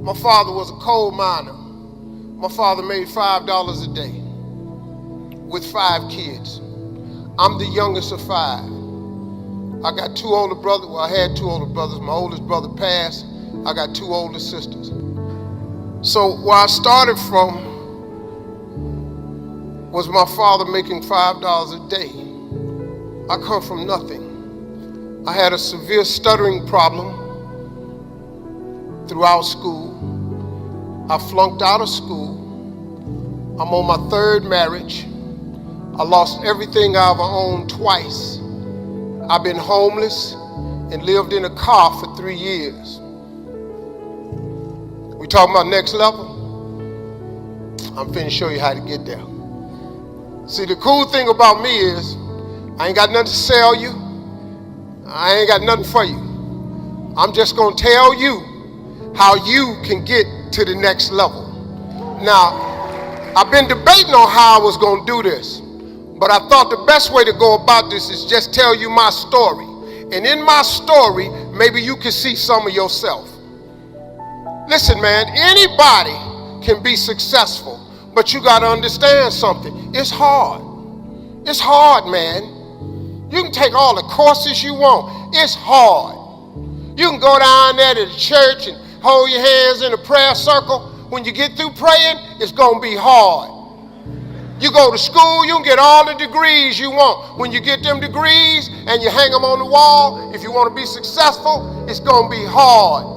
My father was a coal miner. My father made $5 a day with 5 kids. I'm the youngest of 5. I got 2 older brothers. Well, I had 2 older brothers. My oldest brother passed. I got 2 older sisters. So where I started from was my father making $5 a day. I come from nothing. I had a severe stuttering problem throughout school. I flunked out of school. I'm on my 3rd marriage. I lost everything I ever owned twice. I've been homeless and lived in a car for 3 years. We talking about next level? I'm finna show you how to get there. See, the cool thing about me is I ain't got nothing to sell you. I ain't got nothing for you. I'm just gonna tell you how you can get to the next level. Now, I've been debating on how I was gonna do this, but I thought the best way to go about this is just tell you my story. And in my story, maybe you can see some of yourself. Listen, man, anybody can be successful, but you gotta understand something. It's hard. It's hard, man. You can take all the courses you want. It's hard. You can go down there to the church and hold your hands in a prayer circle. When you get through praying, it's gonna be hard. You go to school, you can get all the degrees you want. When you get them degrees and you hang them on the wall, if you want to be successful, it's gonna be hard.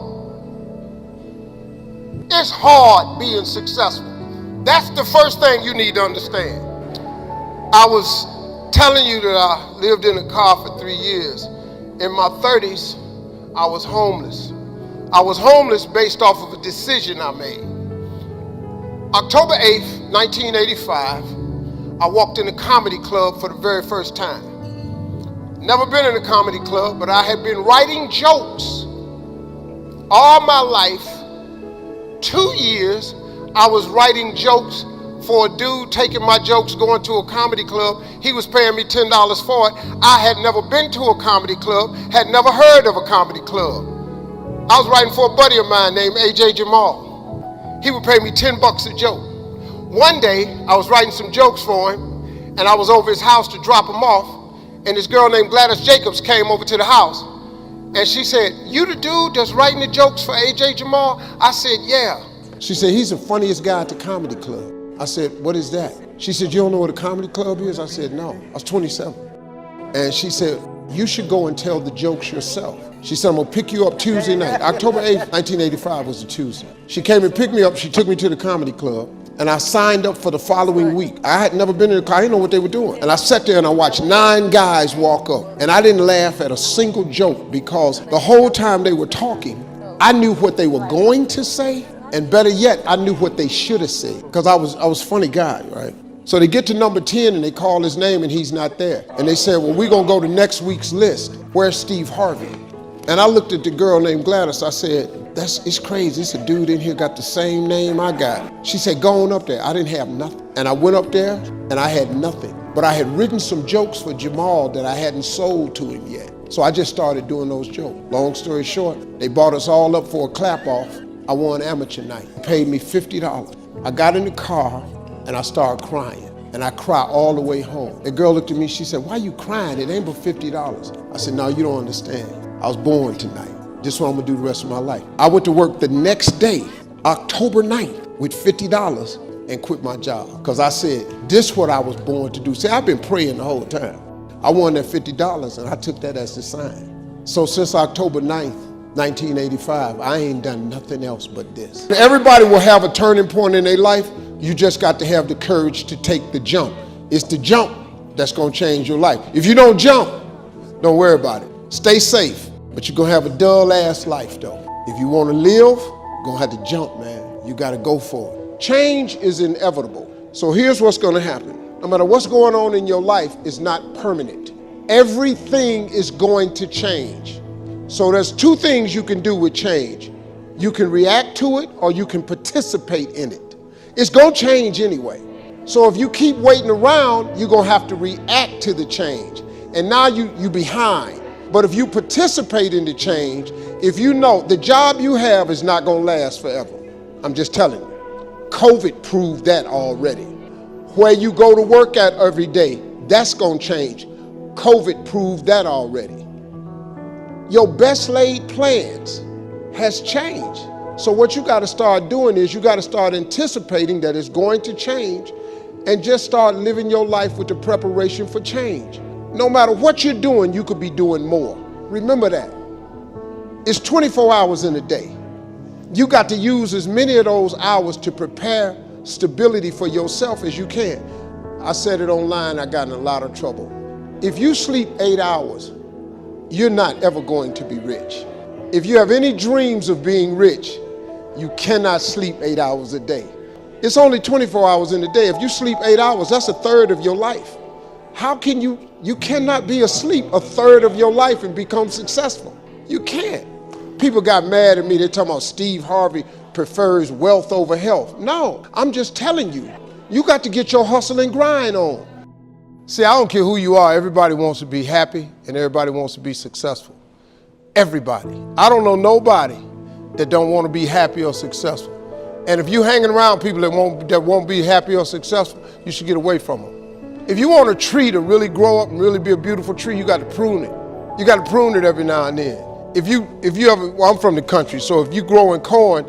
It's hard being successful. That's the first thing you need to understand. I was telling you that I lived in a car for 3 years. In my 30s, I was homeless. I was homeless based off of a decision I made. October 8th, 1985, I walked in a comedy club for the very first time. Never been in a comedy club, but I had been writing jokes all my life. 2 years, I was writing jokes for a dude taking my jokes, going to a comedy club. He was paying me $10 for it. I had never been to a comedy club, had never heard of a comedy club. I was writing for a buddy of mine named AJ Jamal. He would pay me $10 a joke. One day, I was writing some jokes for him, and I was over his house to drop him off, and this girl named Gladys Jacobs came over to the house, and she said, "You the dude that's writing the jokes for AJ Jamal?" I said, "Yeah." She said, "He's the funniest guy at the comedy club." I said, "What is that?" She said, "You don't know what a comedy club is?" I said, "No." I was 27. And she said, "You should go and tell the jokes yourself." She said, "I'm gonna pick you up Tuesday night." October 8th, 1985 was a Tuesday. She came and picked me up. She took me to the comedy club, and I signed up for the following week. I had never been in a car. I didn't know what they were doing. And I sat there and I watched 9 guys walk up. And I didn't laugh at a single joke because the whole time they were talking, I knew what they were going to say. And better yet, I knew what they should have said because I was a funny guy, right? So they get to number 10 and they call his name and he's not there. And they said, "Well, we're gonna go to next week's list. Where's Steve Harvey?" And I looked at the girl named Gladys. I said, it's crazy. It's a dude in here got the same name I got. She said, "Go on up there." I didn't have nothing. And I went up there and I had nothing. But I had written some jokes for Jamal that I hadn't sold to him yet. So I just started doing those jokes. Long story short, they brought us all up for a clap off. I won amateur night. They paid me $50. I got in the car and I started crying. And I cried all the way home. The girl looked at me, she said, "Why you crying? It ain't but $50. I said, "No, you don't understand. I was born tonight. This is what I'm gonna do the rest of my life." I went to work the next day, October 9th, with $50 and quit my job. Because I said, this is what I was born to do. See, I've been praying the whole time. I won that $50 and I took that as a sign. So since October 9th, 1985, I ain't done nothing else but this. Everybody will have a turning point in their life. You just got to have the courage to take the jump. It's the jump that's gonna change your life. If you don't jump, don't worry about it. Stay safe, but you're gonna have a dull ass life though. If you wanna live, you're gonna have to jump, man. You gotta go for it. Change is inevitable. So here's what's gonna happen. No matter what's going on in your life, it's not permanent. Everything is going to change. So there's 2 things you can do with change. You can react to it or you can participate in it. It's gonna change anyway. So if you keep waiting around, you're gonna have to react to the change. And now you behind. But if you participate in the change, if you know the job you have is not going to last forever, I'm just telling you. COVID proved that already. Where you go to work at every day, that's going to change. COVID proved that already. Your best laid plans has changed. So what you got to start doing is you got to start anticipating that it's going to change and just start living your life with the preparation for change. No matter what you're doing, you could be doing more. Remember that. It's 24 hours in a day. You got to use as many of those hours to prepare stability for yourself as you can. I said it online, I got in a lot of trouble. If you sleep 8 hours, you're not ever going to be rich. If you have any dreams of being rich, you cannot sleep 8 hours a day. It's only 24 hours in a day. If you sleep 8 hours, that's a third of your life. How can you cannot be asleep a third of your life and become successful. You can't. People got mad at me. They're talking about Steve Harvey prefers wealth over health. No, I'm just telling you, you got to get your hustle and grind on. See, I don't care who you are. Everybody wants to be happy and everybody wants to be successful. Everybody. I don't know nobody that don't want to be happy or successful. And if you're hanging around people that won't be happy or successful, you should get away from them. If you want a tree to really grow up and really be a beautiful tree, you got to prune it. You got to prune it every now and then. If you ever, well, I'm from the country, so if you growing corn,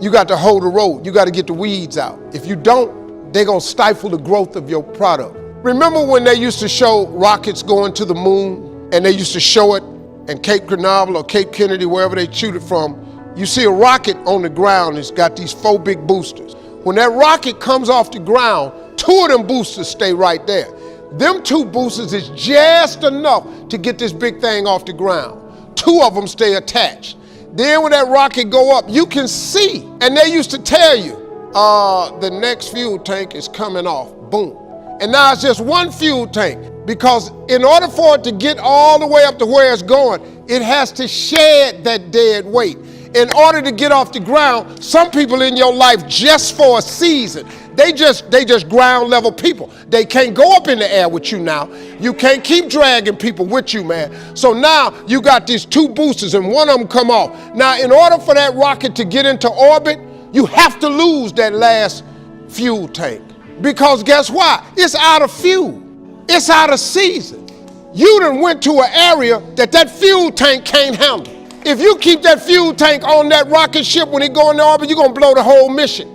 you got to hoe the road. You got to get the weeds out. If you don't, they're going to stifle the growth of your product. Remember when they used to show rockets going to the moon, and they used to show it in Cape Canaveral or Cape Kennedy, wherever they shoot it from? You see a rocket on the ground, it's got these 4 big boosters. When that rocket comes off the ground, 2 of them boosters stay right there. Them 2 boosters is just enough to get this big thing off the ground. 2 of them stay attached. Then when that rocket go up, you can see, and they used to tell you, the next fuel tank is coming off, boom. And now it's just 1 fuel tank, because in order for it to get all the way up to where it's going, it has to shed that dead weight. In order to get off the ground, some people in your life just for a season, they just ground level people. They can't go up in the air with you now. You can't keep dragging people with you, man. So now you got these 2 boosters and 1 of them come off. Now, in order for that rocket to get into orbit, you have to lose that last fuel tank. Because guess what? It's out of fuel. It's out of season. You done went to an area that fuel tank can't handle. If you keep that fuel tank on that rocket ship when it go into orbit, you're going to blow the whole mission.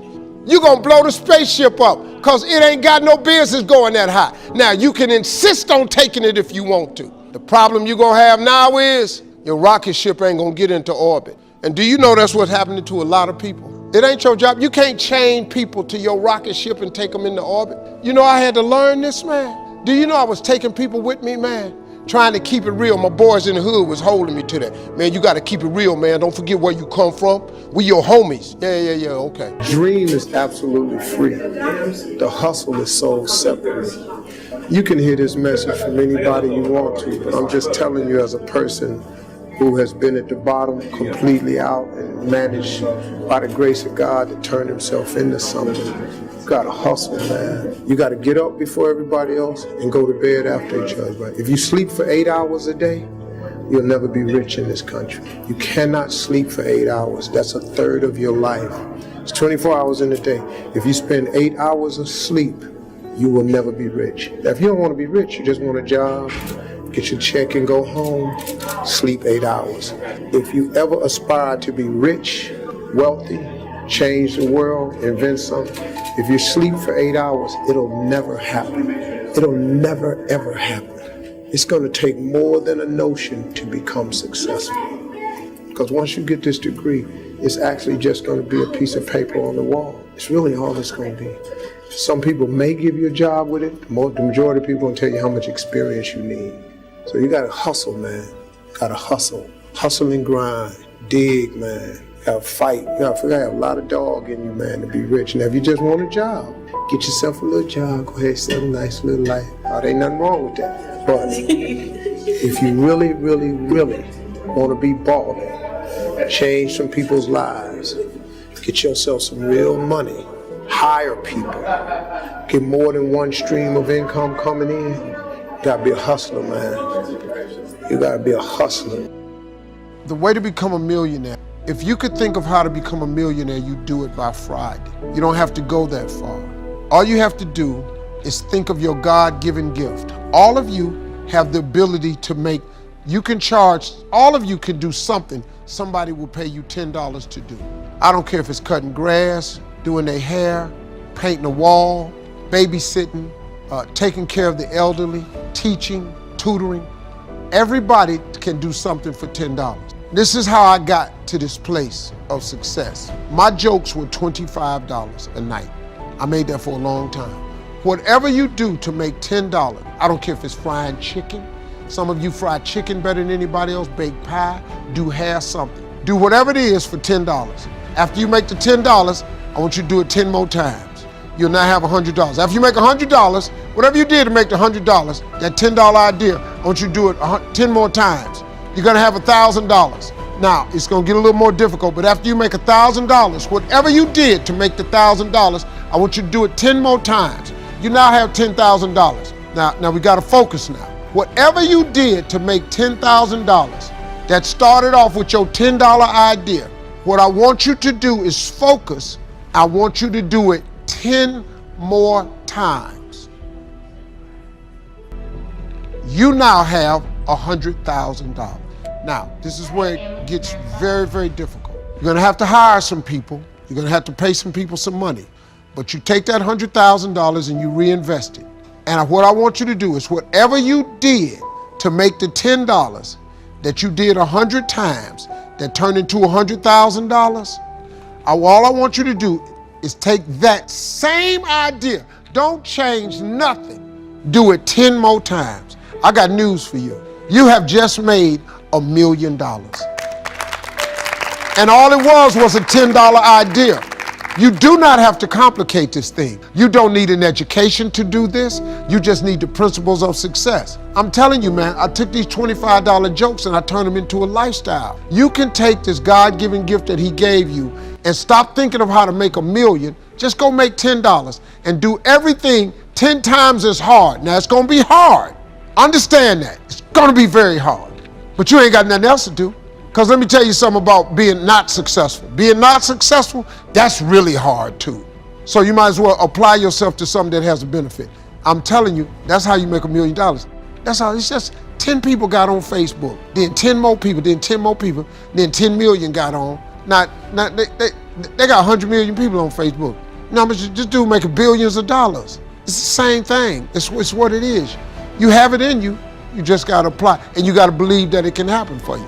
You're going to blow the spaceship up because it ain't got no business going that high. Now, you can insist on taking it if you want to. The problem you're going to have now is your rocket ship ain't going to get into orbit. And do you know that's what's happening to a lot of people? It ain't your job. You can't chain people to your rocket ship and take them into orbit. You know, I had to learn this, man. Do you know I was taking people with me, man? Trying to keep it real. My boys in the hood was holding me to that. Man, you got to keep it real, man. Don't forget where you come from. We your homies. Yeah, okay. Dream is absolutely free. The hustle is sold separately. You can hear this message from anybody you want to, but I'm just telling you as a person who has been at the bottom completely out and managed by the grace of God to turn himself into something. You gotta hustle, man. You gotta get up before everybody else and go to bed after each other. Right? If you sleep for 8 hours a day, you'll never be rich in this country. You cannot sleep for 8 hours. That's a third of your life. It's 24 hours in a day. If you spend 8 hours of sleep, you will never be rich. Now, if you don't want to be rich, you just want a job, get your check and go home, sleep 8 hours. If you ever aspire to be rich, wealthy, change the world, invent something, if you sleep for 8 hours, it'll never happen. It'll never, ever happen. It's going to take more than a notion to become successful. Because once you get this degree, it's actually just going to be a piece of paper on the wall. It's really all it's going to be. Some people may give you a job with it. The majority of people will tell you how much experience you need. So you got to hustle, man. Got to hustle. Hustle and grind. Dig, man. Got to fight. You got to have a lot of dog in you, man, to be rich. Now, if you just want a job, get yourself a little job. Go ahead, set a nice little life. There ain't nothing wrong with that. But if you really, really, really want to be balling, change some people's lives, get yourself some real money, hire people, get more than one stream of income coming in, you gotta be a hustler, man. You gotta be a hustler. The way to become a millionaire, if you could think of how to become a millionaire, you do it by Friday. You don't have to go that far. All you have to do is think of your God-given gift. All of you have the ability to make, you can charge, all of you can do something somebody will pay you $10 to do. I don't care if it's cutting grass, doing their hair, painting a wall, babysitting, taking care of the elderly, teaching, tutoring. Everybody can do something for $10. This is how I got to this place of success. My jokes were $25 a night. I made that for a long time. Whatever you do to make $10, I don't care if it's frying chicken. Some of you fry chicken better than anybody else, bake pie, do hair, something. Do whatever it is for $10. After you make the $10, I want you to do it 10 more times. You'll now have $100. After you make $100, whatever you did to make the $100, that $10 idea, I want you to do it 10 more times. You're gonna have $1,000. Now, it's gonna get a little more difficult, but after you make $1,000, whatever you did to make the $1,000, I want you to do it 10 more times. You now have $10,000. Now we gotta focus now. Whatever you did to make $10,000 that started off with your $10 idea, what I want you to do is focus. I want you to do it 10 more times. You now have $100,000. Now, this is where it gets very, very difficult. You're gonna have to hire some people. You're gonna have to pay some people some money. But you take that $100,000 and you reinvest it. And what I want you to do is whatever you did to make the $10 that you did 100 times that turned into $100,000, all I want you to do is take that same idea. Don't change nothing. Do it 10 more times. I got news for you. You have just made $1 million. And all it was a $10 idea. You do not have to complicate this thing. You don't need an education to do this. You just need the principles of success. I'm telling you, man, I took these $25 jokes and I turned them into a lifestyle. You can take this God-given gift that he gave you and stop thinking of how to make $1 million. Just go make $10 and do everything 10 times as hard. Now, it's gonna be hard. Understand that. It's gonna be very hard. But you ain't got nothing else to do. Because let me tell you something about being not successful. Being not successful, that's really hard too. So you might as well apply yourself to something that has a benefit. I'm telling you, that's how you make $1 million. That's how, it's just 10 people got on Facebook, then 10 more people, then 10 more people, then 10 million got on. Now they got 100 million people on Facebook. Now, this dude making billions of dollars. It's the same thing. It's what it is. You have it in you, you just gotta apply, and you gotta believe that it can happen for you.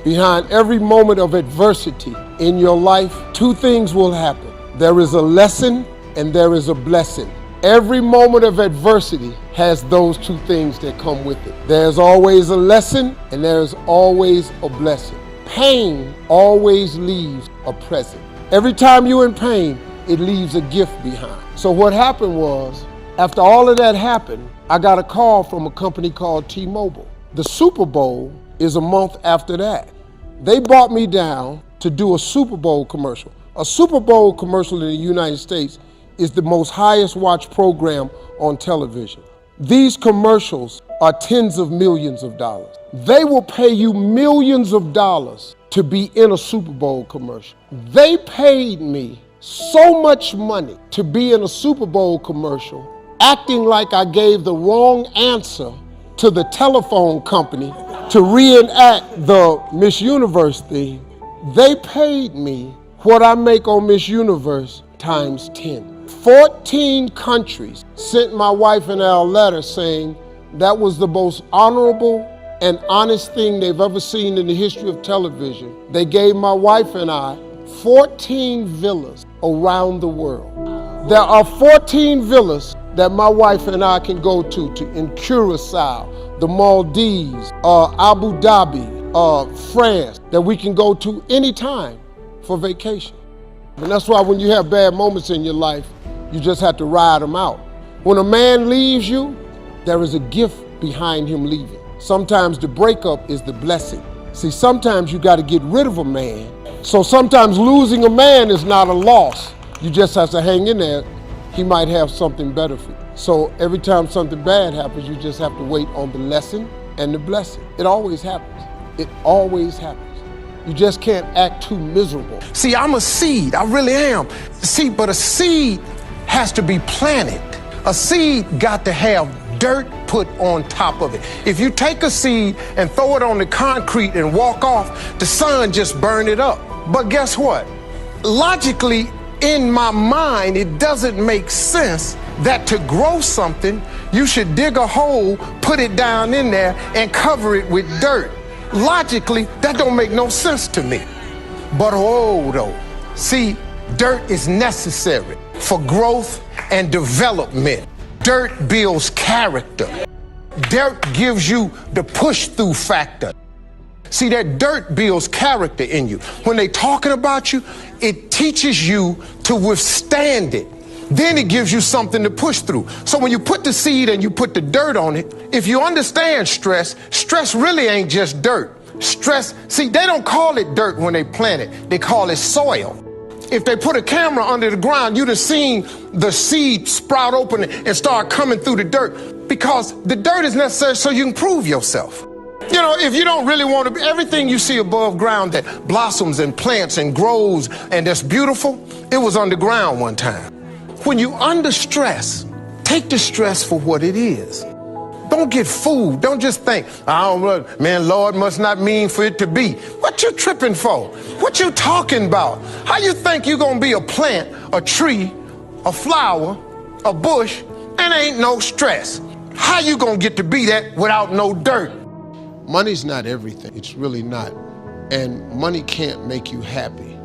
Behind every moment of adversity in your life, two things will happen. There is a lesson and there is a blessing. Every moment of adversity has those two things that come with it. There's always a lesson and there's always a blessing. Pain always leaves a present. Every time you're in pain, it leaves a gift behind. So what happened was, after all of that happened, I got a call from a company called T-Mobile. The Super Bowl is a month after that. They brought me down to do a Super Bowl commercial. A Super Bowl commercial in the United States is the most highest watched program on television. These commercials are tens of millions of dollars. They will pay you millions of dollars to be in a Super Bowl commercial. They paid me so much money to be in a Super Bowl commercial, acting like I gave the wrong answer to the telephone company to reenact the Miss Universe theme. They paid me what I make on Miss Universe times 10. 14 countries sent my wife and I a letter saying that was the most honorable and honest thing they've ever seen in the history of television. They gave my wife and I 14 villas around the world. There are 14 villas that my wife and I can go to in Curacao, the Maldives, Abu Dhabi, France, that we can go to anytime for vacation. And that's why when you have bad moments in your life, you just have to ride them out. When a man leaves you, there is a gift behind him leaving. Sometimes the breakup is the blessing. See, sometimes you got to get rid of a man. So sometimes losing a man is not a loss. You just have to hang in there. He might have something better for you. So every time something bad happens, you just have to wait on the lesson and the blessing. It always happens. It always happens. You just can't act too miserable. See, I'm a seed, I really am. See, but a seed has to be planted. A seed got to have dirt put on top of it. If you take a seed and throw it on the concrete and walk off, the sun just burned it up. But guess what? Logically, in my mind, it doesn't make sense that to grow something, you should dig a hole, put it down in there, and cover it with dirt. Logically, that don't make no sense to me. But though, see, dirt is necessary for growth and development. Dirt builds character. Dirt gives you the push-through factor. See, that dirt builds character in you. When they talking about you, it teaches you to withstand it. Then it gives you something to push through. So when you put the seed and you put the dirt on it, if you understand stress, stress really ain't just dirt. Stress, see, they don't call it dirt when they plant it. They call it soil. If they put a camera under the ground, you'd have seen the seed sprout open and start coming through the dirt, because the dirt is necessary so you can prove yourself. You know, if you don't really want to, everything you see above ground that blossoms and plants and grows and that's beautiful, it was underground one time. When you under stress, take the stress for what it is. Don't get fooled. Don't just think, I don't know, man, Lord must not mean for it to be. What you tripping for? What you talking about? How you think you gonna be a plant, a tree, a flower, a bush, and ain't no stress? How you gonna get to be that without no dirt? Money's not everything. It's really not. And money can't make you happy.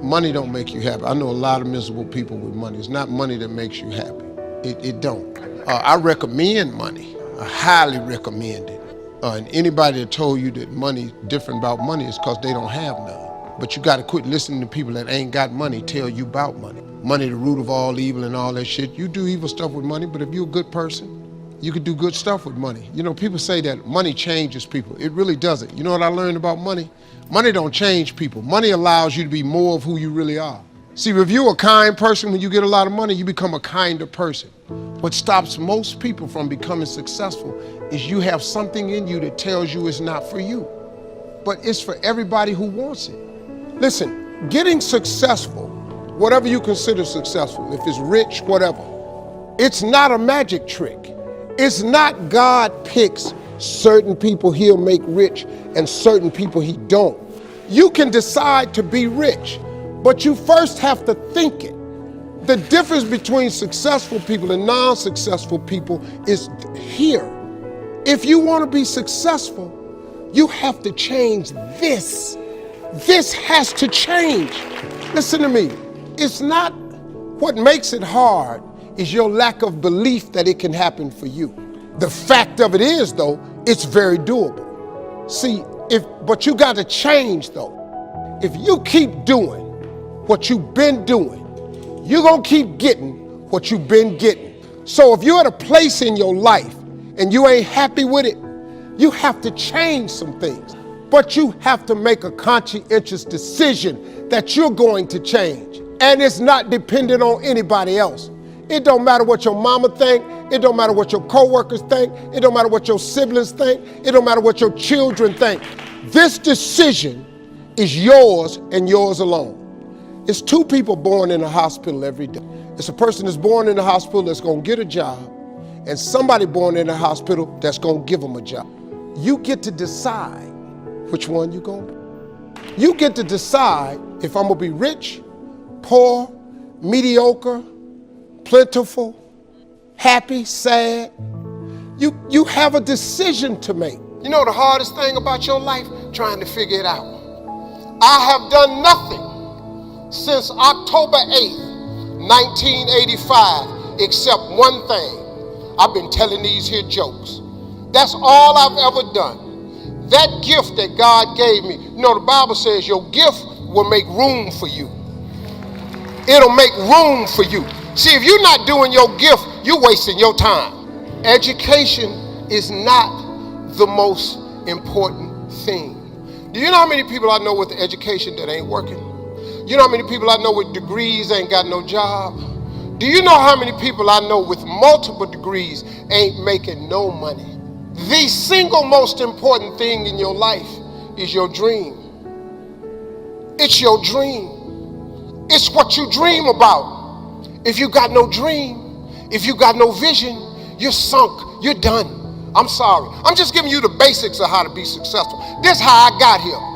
Money don't make you happy. I know a lot of miserable people with money. It's not money that makes you happy. It don't. I recommend money. I highly recommend it. And anybody that told you that money different about money is because they don't have none. But you got to quit listening to people that ain't got money tell you about money. Money the root of all evil and all that shit. You do evil stuff with money, but if you're a good person, you could do good stuff with money. You know, people say that money changes people. It really doesn't. You know what I learned about money? Money don't change people. Money allows you to be more of who you really are. See, if you're a kind person, when you get a lot of money, you become a kinder person. What stops most people from becoming successful is you have something in you that tells you it's not for you, but it's for everybody who wants it. Listen, getting successful, whatever you consider successful, if it's rich, whatever, it's not a magic trick. It's not God picks certain people he'll make rich and certain people he don't. You can decide to be rich, but you first have to think it. The difference between successful people and non-successful people is here. If you want to be successful, you have to change this. This has to change. Listen to me. It's not what makes it hard is your lack of belief that it can happen for you. The fact of it is, though, it's very doable. See, but you got to change, though. If you keep doing what you've been doing, you're going to keep getting what you've been getting. So if you're at a place in your life and you ain't happy with it, you have to change some things. But you have to make a conscientious decision that you're going to change. And it's not dependent on anybody else. It don't matter what your mama think. It don't matter what your coworkers think. It don't matter what your siblings think. It don't matter what your children think. This decision is yours and yours alone. It's two people born in a hospital every day. It's a person that's born in a hospital that's going to get a job, and somebody born in a hospital that's going to give them a job. You get to decide which one you're going to be. You get to decide if I'm going to be rich, poor, mediocre, plentiful, happy, sad. You have a decision to make. You know the hardest thing about your life? Trying to figure it out. I have done nothing since October 8th, 1985, except one thing. I've been telling these here jokes. That's all I've ever done. That gift that God gave me, you know, the Bible says your gift will make room for you. It'll make room for you. See, if you're not doing your gift, you're wasting your time. Education is not the most important thing. Do you know how many people I know with education that ain't working? You know how many people I know with degrees ain't got no job? Do you know how many people I know with multiple degrees ain't making no money? The single most important thing in your life is your dream. It's your dream. It's what you dream about. If you got no dream, if you got no vision, you're sunk, you're done. I'm sorry. I'm just giving you the basics of how to be successful. This is how I got here.